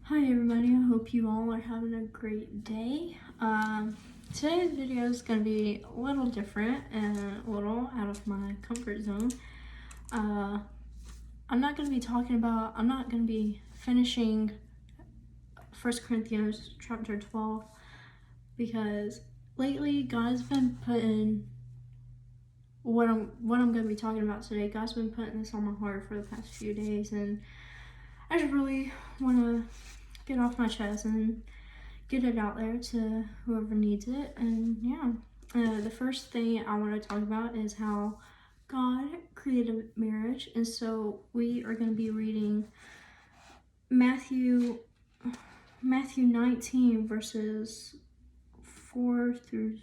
Hi everybody, I hope you all are having a great day. Today's video is going to be a little different and a little out of my comfort zone. I'm not going to be finishing 1 Corinthians chapter 12 because lately God's been putting what I'm going to be talking about today. God's been putting this on my heart for the past few days, and I just really want to get off my chest and get it out there to whoever needs it. And the first thing I want to talk about is how God created marriage. And so we are going to be reading Matthew 19 verses 4 through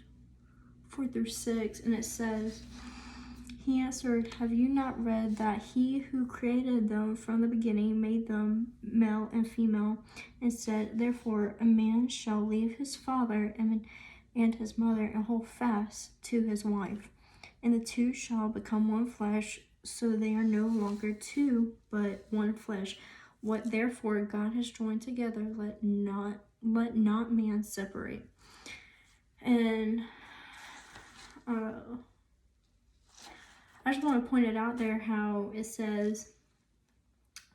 6, and it says, "He answered, 'Have you not read that he who created them from the beginning made them male and female, and said, Therefore a man shall leave his father and his mother and hold fast to his wife, and the two shall become one flesh, so they are no longer two, but one flesh. What therefore God has joined together, let not man separate.'" And I just want to point it out there how it says,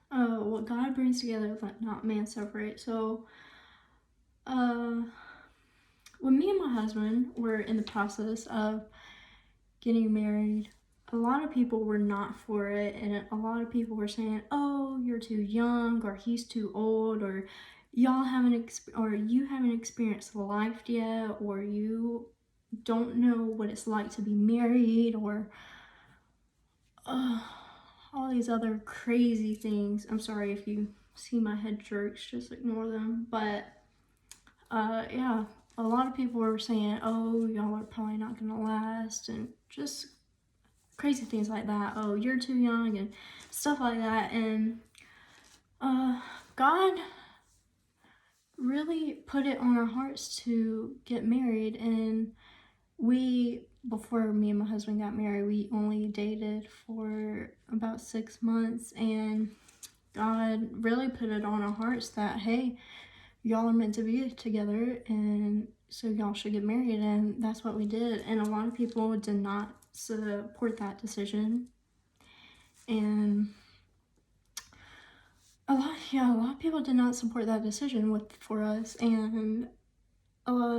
what God brings together, let not man separate. So, when me and my husband were in the process of getting married, a lot of people were not for it, and a lot of people were saying, "Oh, you're too young," or "He's too old," or you haven't experienced life yet," or "You don't know what it's like to be married," or all these other crazy things. I'm sorry if you see my head jerks, just ignore them. But a lot of people were saying, "Oh, y'all are probably not gonna last," and just crazy things like that. "Oh, you're too young," and stuff like that. And God really put it on our hearts to get married. And before me and my husband got married, we only dated for about 6 months, and God really put it on our hearts that, hey, y'all are meant to be together, and so y'all should get married. And that's what we did. And a lot of people did not support that decision, and a lot of people did not support that decision for us. And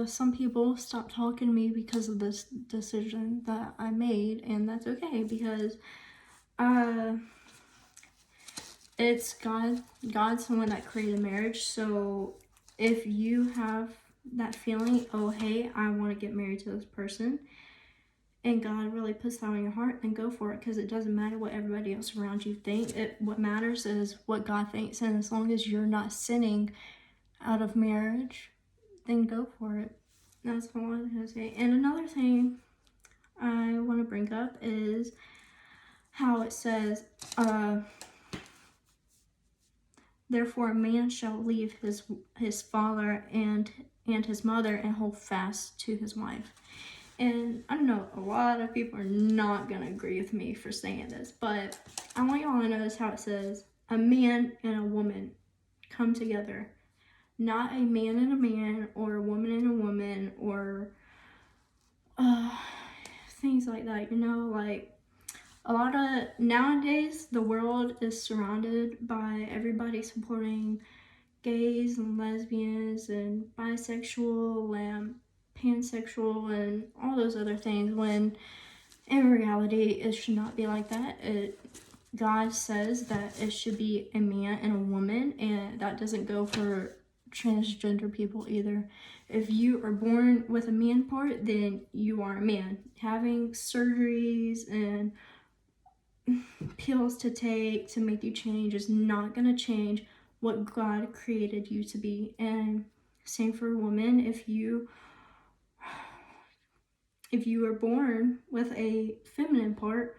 some people stopped talking to me because of this decision that I made, and that's okay, because it's God's the one that created marriage. So if you have that feeling, "Oh, hey, I want to get married to this person," and God really puts that on your heart, then go for it, because it doesn't matter what everybody else around you think. What matters is what God thinks, and as long as you're not sinning out of marriage, then go for it. That's what I was going to say. And another thing I want to bring up is how it says, "Therefore a man shall leave his father and his mother and hold fast to his wife." And I know a lot of people are not going to agree with me for saying this, but I want y'all to notice how it says, "A man and a woman come together." Not a man and a man, or a woman and a woman, or things like that. Like, a lot of nowadays, the world is surrounded by everybody supporting gays and lesbians and bisexual and pansexual and all those other things, when in reality it should not be like that. God says that it should be a man and a woman, and that doesn't go for transgender people either. If you are born with a man part, then you are a man. Having surgeries and pills to take to make you change is not going to change what God created you to be. And same for a woman. If you are born with a feminine part,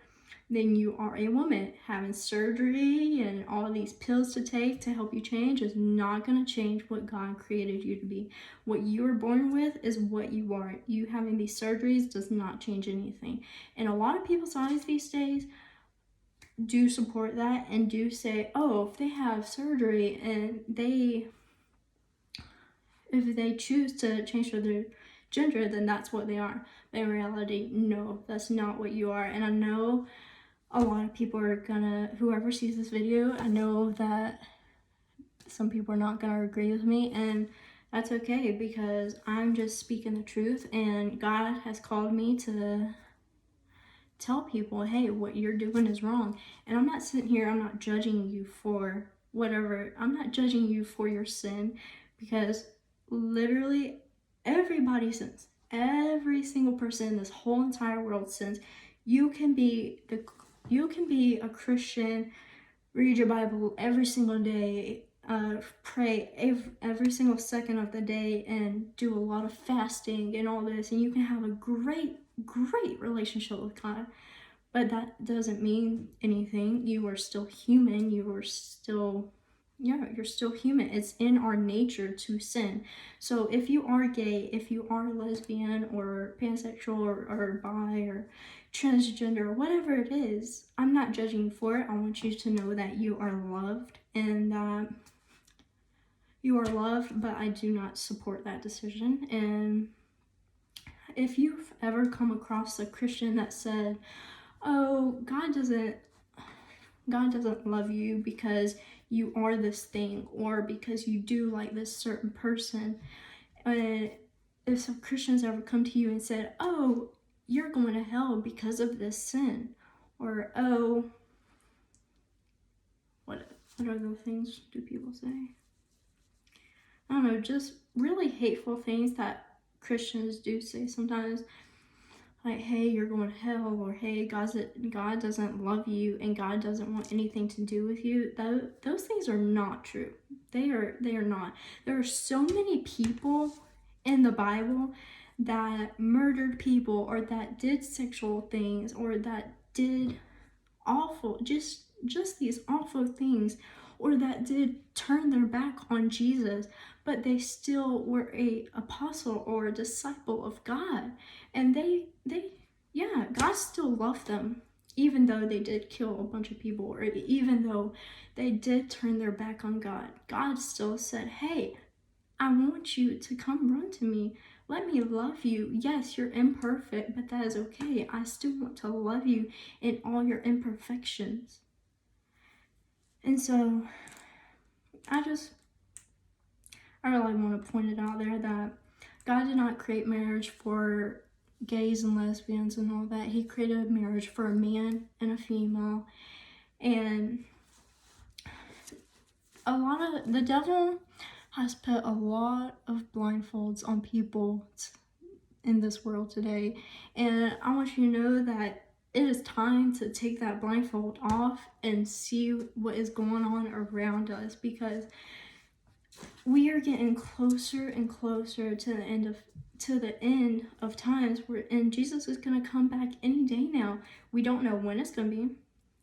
then you are a woman. Having surgery and all of these pills to take to help you change is not going to change what God created you to be. What you were born with is what you are. You having these surgeries does not change anything. And a lot of people's eyes these days do support that and do say, "Oh, if they have surgery and they If they choose to change their gender, then that's what they are. But in reality, no, that's not what you are. And I know a lot of people are gonna, whoever sees this video, I know that some people are not gonna agree with me, and that's okay, because I'm just speaking the truth, and God has called me to tell people, hey, what you're doing is wrong. And I'm not sitting here, I'm not judging you for whatever, I'm not judging you for your sin, because literally everybody sins. Every single person in this whole entire world sins. You can be a Christian, read your Bible every single day, pray every single second of the day, and do a lot of fasting and all this, and you can have a great relationship with God. But that doesn't mean anything. You are still human. You're still human. It's in our nature to sin. So if you are gay, if you are lesbian or pansexual or bi or transgender or whatever it is, I'm not judging you for it. I want you to know that you are loved, and that you are loved, but I do not support that decision. And if you've ever come across a Christian that said, oh, God doesn't love you because you are this thing, or because you do like this certain person, and if some Christians ever come to you and said, oh, you're going to hell because of this sin, or oh, what other things do people say? I don't know, just really hateful things that Christians do say sometimes, like, hey, you're going to hell, or hey, God doesn't love you and God doesn't want anything to do with you. Those things are not true. They are not. There are so many people in the Bible that murdered people, or that did sexual things, or that did awful, just these awful things, or that did turn their back on Jesus, but they still were a apostle or a disciple of God, and God still loved them, even though they did kill a bunch of people, or even though they did turn their back on God. God still said, hey, I want you to come run to me. Let me love you. Yes, you're imperfect, but that is okay. I still want to love you in all your imperfections. And so I really want to point it out there that God did not create marriage for gays and lesbians and all that. He created marriage for a man and a female. And the devil has put a lot of blindfolds on people in this world today. And I want you to know that it is time to take that blindfold off and see what is going on around us, because we are getting closer and closer to the end of times, and Jesus is going to come back any day now. We don't know when it's going to be,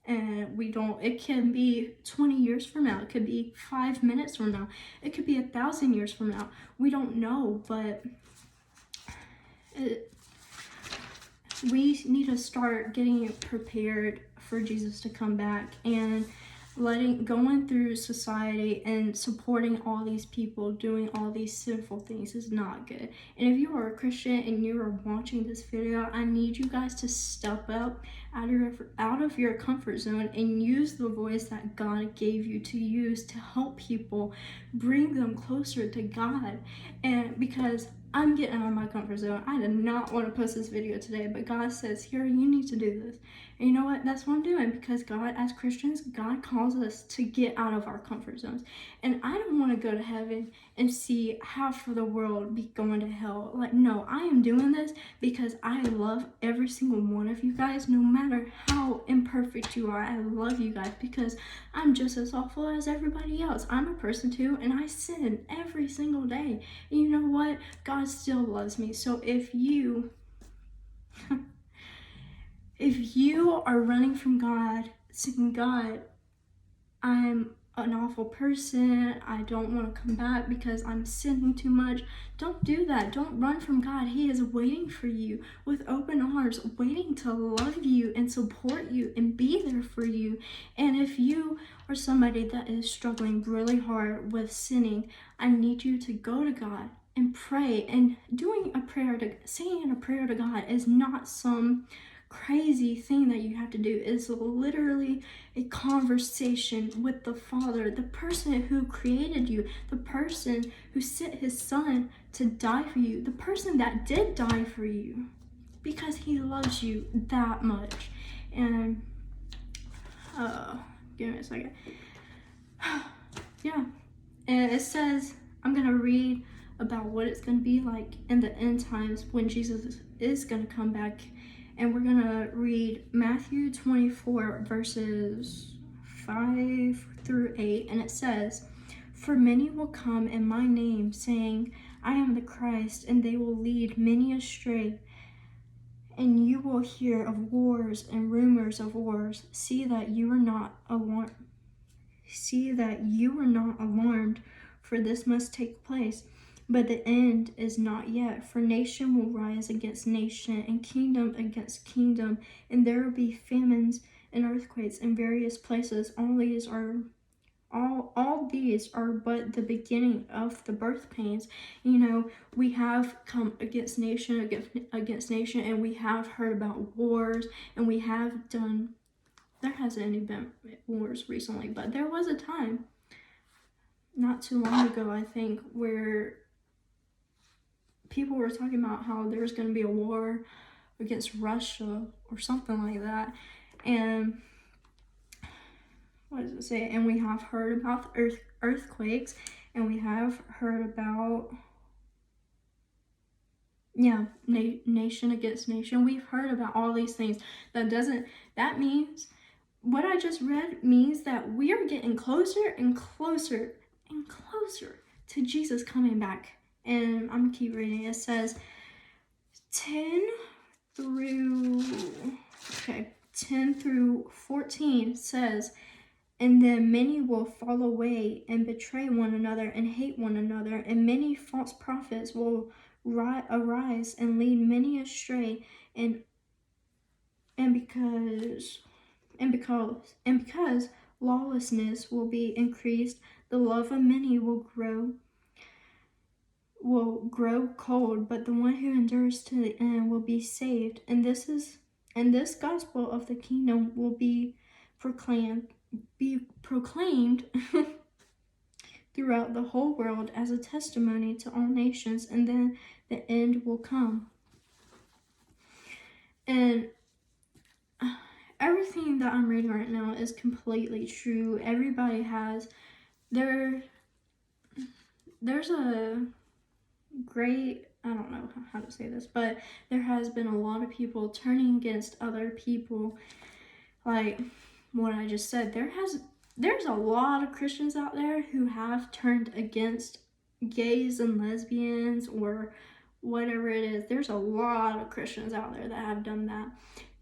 and it can be 20 years from now, it could be 5 minutes from now, it could be 1,000 years from now. We don't know, but we need to start getting prepared for Jesus to come back, and going through society and supporting all these people doing all these sinful things is not good. And if you are a Christian and you are watching this video, I need you guys to step up out of your comfort zone and use the voice that God gave you to use to help people, bring them closer to God. And because I'm getting out of my comfort zone, I did not want to post this video today, but God says, here, you need to do this. And you know what? That's what I'm doing, because God, as Christians, God calls us to get out of our comfort zones. And I don't want to go to heaven and see half of the world be going to hell. Like, no, I am doing this because I love every single one of you guys, no matter how imperfect you are. I love you guys because I'm just as awful as everybody else. I'm a person too, and I sin every single day. And you know what? God still loves me. So if you are running from God, saying, God, I'm an awful person, I don't want to come back because I'm sinning too much, don't do that. Don't run from God. He is waiting for you with open arms, waiting to love you and support you and be there for you. And if you are somebody that is struggling really hard with sinning, I need you to go to God. and pray. And saying a prayer to God is not some crazy thing that you have to do. It's literally a conversation with the Father, the person who created you, the person who sent his son to die for you, the person that did die for you because he loves you that much. And give me a second. Yeah. And it says, I'm going to read about what it's going to be like in the end times when Jesus is going to come back. And we're going to read Matthew 24, verses 5 through 8. And it says, "For many will come in my name, saying, I am the Christ, and they will lead many astray. And you will hear of wars and rumors of wars. See that you are not alarmed. For this must take place. But the end is not yet. For nation will rise against nation, and kingdom against kingdom, and there will be famines and earthquakes in various places. All these are but the beginning of the birth pains." You know, we have come against nation, and we have heard about wars, and we have done. There hasn't any been wars recently, but there was a time not too long ago, I think, where people were talking about how there's going to be a war against Russia or something like that. And what does it say? And we have heard about the earthquakes, and we have heard about, nation against nation. We've heard about all these things. That means, what I just read means that we are getting closer and closer and closer to Jesus coming back. And I'm going to keep reading. It says 10 through 14 says, "And then many will fall away and betray one another and hate one another, and many false prophets will arise and lead many astray, and because lawlessness will be increased, the love of many will grow cold, but the one who endures to the end will be saved. And this gospel of the kingdom will be proclaimed throughout the whole world as a testimony to all nations, and then the end will come." And everything that I'm reading right now is completely true. Everybody has there's a great, I don't know how to say this, but there has been a lot of people turning against other people, like what I just said. There's a lot of Christians out there who have turned against gays and lesbians or whatever it is. There's a lot of Christians out there that have done that.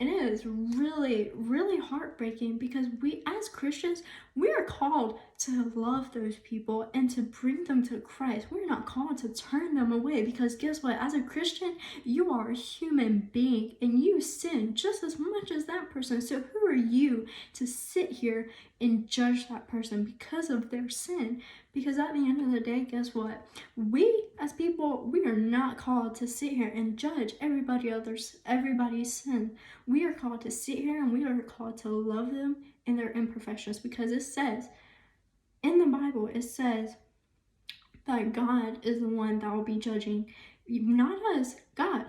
And it is really, really heartbreaking, because we as Christians, we are called to love those people and to bring them to Christ. We're not called to turn them away, because guess what? As a Christian, you are a human being and you sin just as much as that person. So who are you to sit here and judge that person because of their sin? Because at the end of the day, guess what? We as people, we are not called to sit here and judge everybody's sin. We are called to sit here and we are called to love them in their imperfections, because it says in the Bible, it says that God is the one that will be judging, not us, God.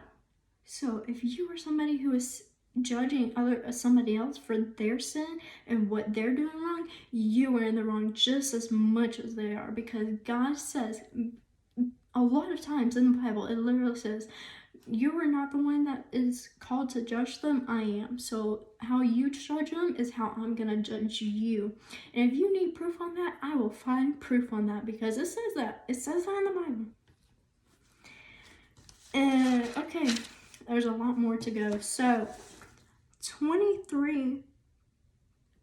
So if you are somebody who is judging somebody else for their sin and what they're doing wrong, you are in the wrong just as much as they are, because God says a lot of times in the Bible, it literally says, you are not the one that is called to judge them, I am. So how you judge them is how I'm going to judge you. And if you need proof on that, I will find proof on that, because it says that. It says that in the Bible. And okay, there's a lot more to go. So 23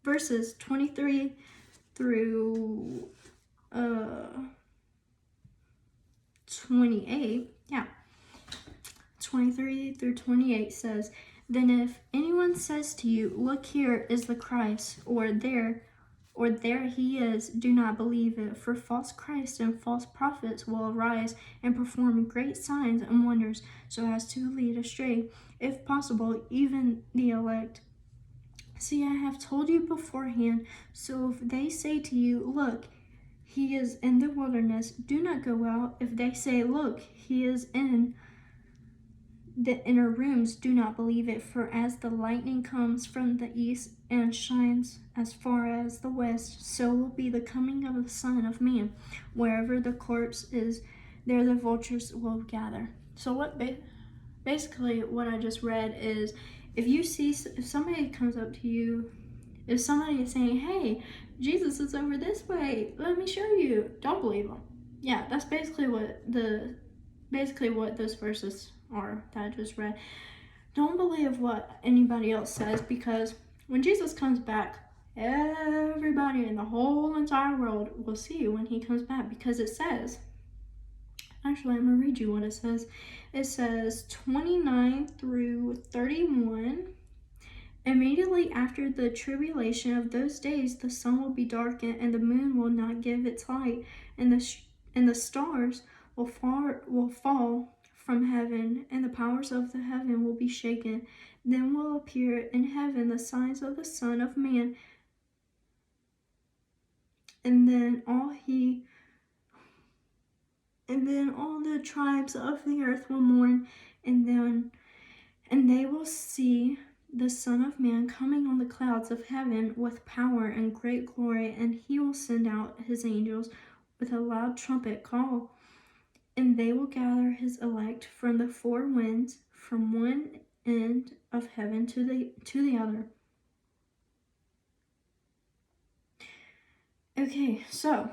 through 28, 23 through 28 says, "Then if anyone says to you, 'Look, here is the Christ,' or 'There,' or there he is, do not believe it. For false Christs and false prophets will arise and perform great signs and wonders, so as to lead astray, if possible, even the elect. See, I have told you beforehand. So if they say to you, look, he is in the wilderness, do not go out. If they say, look, he is in the inner rooms, do not believe it. For as the lightning comes from the east and shines as far as the west, so will be the coming of the Son of Man. Wherever the corpse is, there the vultures will gather. So basically what I just read is, if somebody comes up to you, if somebody is saying, hey, Jesus is over this way, let me show you, don't believe them. Yeah, that's basically what those verses are that I just read. Don't believe what anybody else says, because when Jesus comes back, everybody in the whole entire world will see when he comes back, because it says, actually, I'm going to read you what it says. It says 29 through 31. Immediately after the tribulation of those days, the sun will be darkened, and the moon will not give its light, and the stars will fall from heaven, and the powers of the heaven will be shaken. Then will appear in heaven the signs of the Son of Man, and then all the tribes of the earth will mourn, and they will see the Son of Man coming on the clouds of heaven with power and great glory, and he will send out his angels with a loud trumpet call, and they will gather his elect from the four winds, from one end of heaven to the other. Okay, so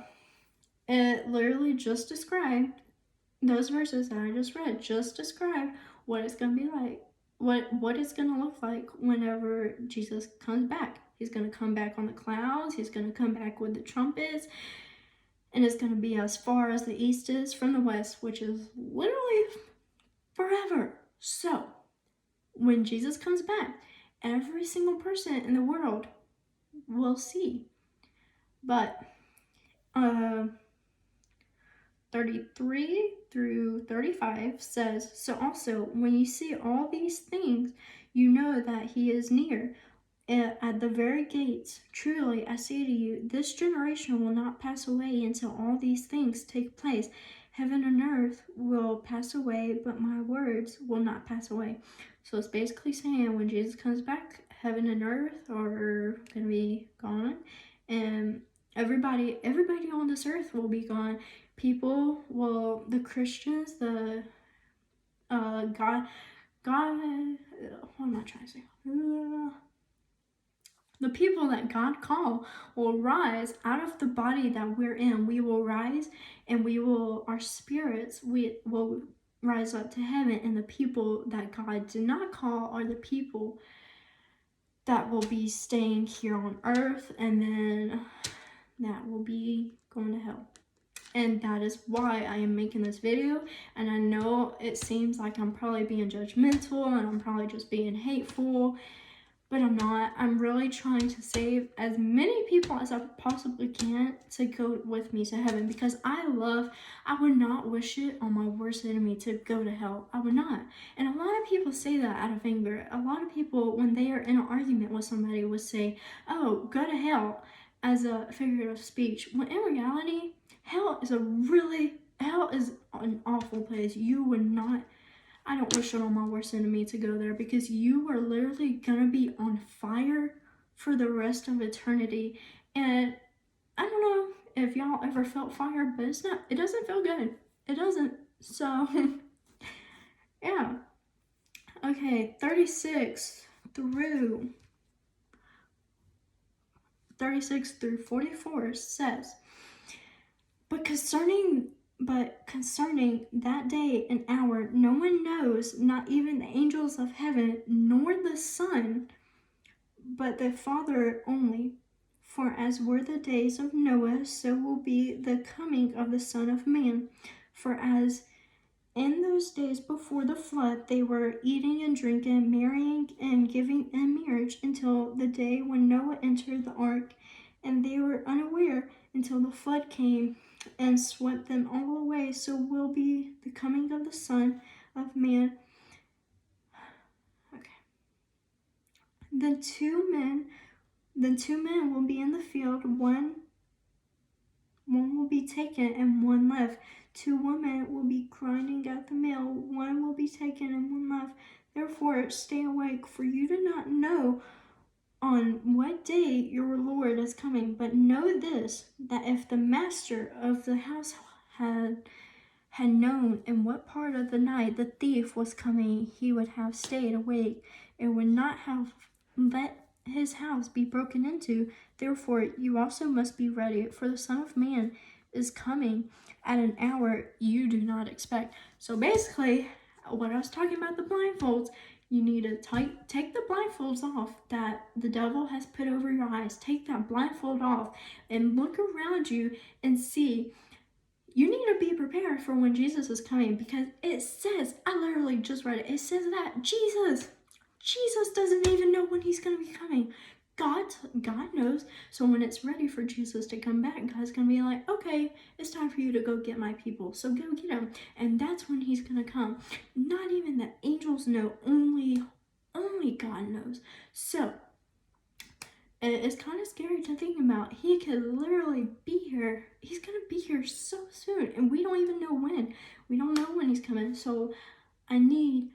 it literally just described, those verses that I just read just describe what it's going to be like, what it's going to look like whenever Jesus comes back. He's going to come back on the clouds. He's going to come back with the trumpets. And it's going to be as far as the east is from the west, which is literally forever. So, when Jesus comes back, every single person in the world will see. But 33 through 35 says, so also, when you see all these things, you know that he is near, at the very gates. Truly, I say to you, this generation will not pass away until all these things take place. Heaven and earth will pass away, but my words will not pass away. So it's basically saying when Jesus comes back, heaven and earth are going to be gone, and everybody on this earth will be gone. The Christians, what am I trying to say? The people that God call will rise out of the body that we're in. We will rise, and our spirits, we will rise up to heaven, and the people that God did not call are the people that will be staying here on earth, and then that will be going to hell. And that is why I am making this video. And I know it seems like I'm probably being judgmental and I'm probably just being hateful, but I'm not. I'm really trying to save as many people as I possibly can to go with me to heaven, because I would not wish it on my worst enemy to go to hell. I would not. And a lot of people say that out of anger. A lot of people, when they are in an argument with somebody, would say, oh, go to hell, as a figure of speech. When in reality, hell is an awful place. You would not, I don't wish it on my worst enemy to go there, because you are literally gonna be on fire for the rest of eternity. And I don't know if y'all ever felt fire, but it doesn't feel good. It doesn't. So, yeah. Okay, 36 through 44 says, But concerning that day and hour, no one knows, not even the angels of heaven, nor the Son, but the Father only. For as were the days of Noah, so will be the coming of the Son of Man. For as in those days before the flood, they were eating and drinking, marrying and giving in marriage, until the day when Noah entered the ark, and they were unaware until the flood came and swept them all away. So will be the coming of the Son of Man. Okay. Then two men will be in the field, one will be taken and one left. 2 women will be grinding at the mill, one will be taken and one left. Therefore stay awake, for you do not know on what day your Lord is coming. But know this, that if the master of the house had known in what part of the night the thief was coming, he would have stayed awake and would not have let his house be broken into. Therefore you also must be ready, for the Son of Man is coming at an hour you do not expect. So basically, what I was talking about, the blindfolds, you need to take the blindfolds off that the devil has put over your eyes. Take that blindfold off and look around you and see. You need to be prepared for when Jesus is coming, because it says, I literally just read it, it says that Jesus doesn't even know when he's going to be coming. God knows. So when it's ready for Jesus to come back, God's going to be like, okay, it's time for you to go get my people. So go get them. And that's when he's going to come. Not even the angels know. Only God knows. So it's kind of scary to think about. He could literally be here. He's going to be here so soon. And we don't even know when. We don't know when he's coming. So I need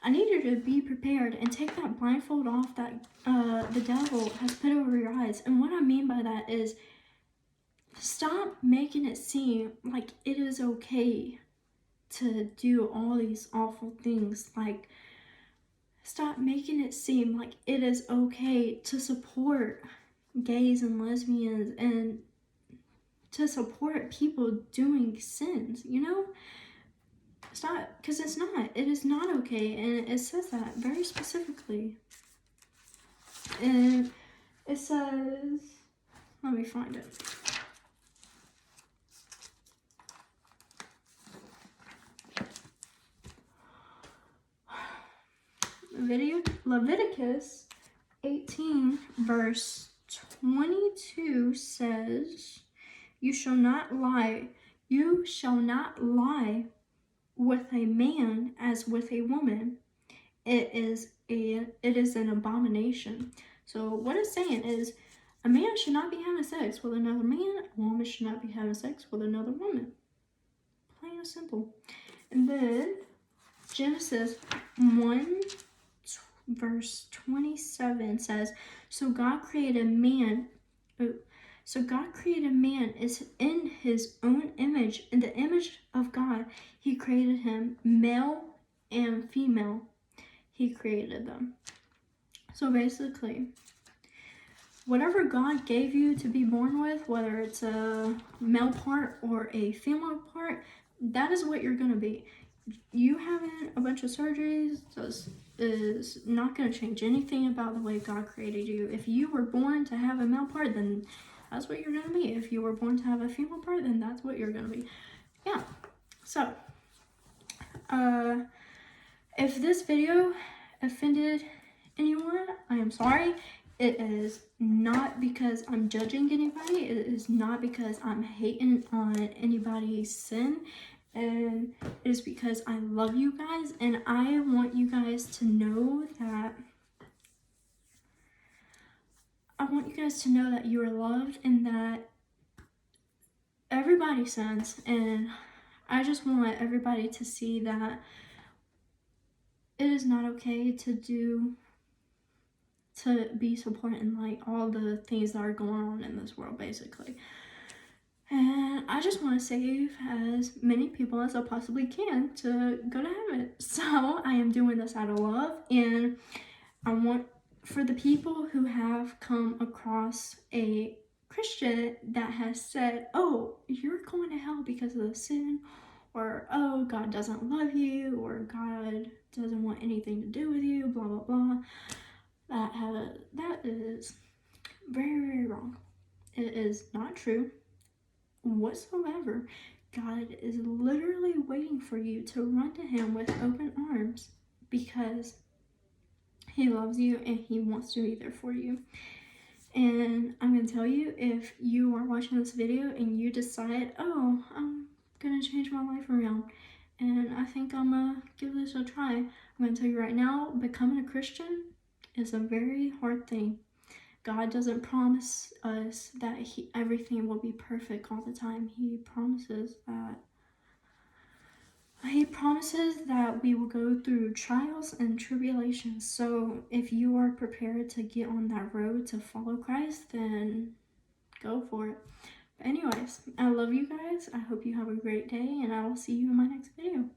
you to be prepared and take that blindfold off that the devil has put over your eyes. And what I mean by that is, stop making it seem like it is okay to do all these awful things. Like, stop making it seem like it is okay to support gays and lesbians and to support people doing sins, you know? Stop, because it's not. It is not okay, and it says that very specifically. And it says, let me find it. Leviticus 18 verse 22 says, you shall not lie with a man as with a woman. It is an abomination. So what it's saying is, a man should not be having sex with another man, a woman should not be having sex with another woman. Plain and simple. And then Genesis 1 verse 27 says, so God created man is in his own image. In the image of God, he created him, male and female. He created them. So basically, whatever God gave you to be born with, whether it's a male part or a female part, that is what you're going to be. You having a bunch of surgeries is not going to change anything about the way God created you. If you were born to have a male part, then that's what you're going to be. If you were born to have a female part, then that's what you're going to be. Yeah. So, if this video offended anyone, I am sorry. It is not because I'm judging anybody. It is not because I'm hating on anybody's sin. And it is because I love you guys, and I want you guys to know that you are loved, and that everybody sins. And I just want everybody to see that it is not okay to be supporting like all the things that are going on in this world, basically. And I just want to save as many people as I possibly can to go to heaven. So I am doing this out of love, and I want for the people who have come across a Christian that has said, oh, you're going to hell because of the sin, or oh, God doesn't love you, or God doesn't want anything to do with you, blah, blah, blah. That is very, very wrong. It is not true whatsoever. God is literally waiting for you to run to him with open arms, because he loves you and he wants to be there for you. And I'm gonna tell you, if you are watching this video and you decide, oh, I'm gonna change my life around and I think I'm gonna give this a try, I'm gonna tell you right now, becoming a Christian is a very hard thing. God doesn't promise us that everything will be perfect all the time. He promises that we will go through trials and tribulations. So if you are prepared to get on that road to follow Christ, then go for it. But anyways, I love you guys. I hope you have a great day, and I will see you in my next video.